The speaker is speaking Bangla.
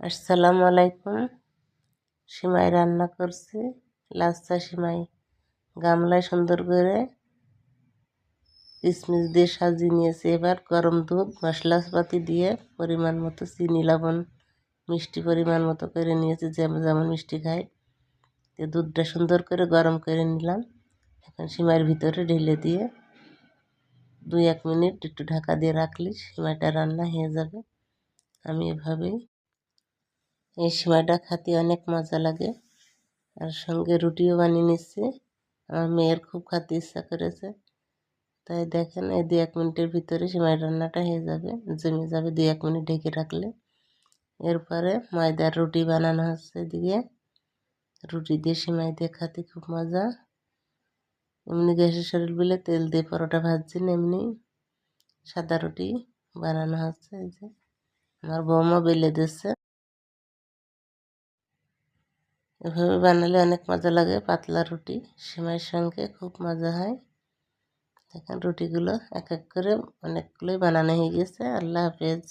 আসসালামু আলাইকুম। সিমাই রান্না করছি, লাচ্ছা সিমাই। গামলায় সুন্দর করে কিশমিশ দিয়ে সাজিয়ে নিয়েছি। এবার গরম দুধ মশলাপাতি দিয়ে পরিমাণ মতো চিনি লবণ মিষ্টি পরিমাণ মতো করে নিয়েছি, যেমন যেমন মিষ্টি খাই। তো দুধটা সুন্দর করে গরম করে নিলাম। এখন সিমাইয়ের ভিতরে ঢেলে দিয়ে 2-1 মিনিট একটু ঢাকা দিয়ে রাখলে সিমাইটা রান্না হয়ে যাবে। আমি এভাবেই এই সিমাইটা খেতে অনেক মজা লাগে। আর সঙ্গে রুটিও বানিয়ে নিচ্ছি। আমার মেয়ের খুব খেতে ইচ্ছা করেছে, তাই দেখেন এই 2-1 মিনিটের ভিতরে সিমাই রান্নাটা হয়ে যাবে, জমে যাবে 2-1 মিনিট ঢেকে রাখলে। এরপরে ময়দার রুটি বানানো হচ্ছে। এদিকে রুটি দিয়ে সিমাই দিয়ে খেতে খুব মজা। এমনি গ্যাসের শরীর বলে তেল দিয়ে পরোটা ভাজছি না, এমনি সাদা রুটি বানানো হচ্ছে। এই যে আমার বৌমা বেলে দিচ্ছে। এভাবে বানালে অনেক মজা লাগে। পাতলা রুটি সিমাইয়ের সঙ্গে খুব মজা হয়। দেখেন রুটিগুলো এক এক করে অনেকগুলোই বানানো হয়ে গেছে। আল্লাহ হাফেজ।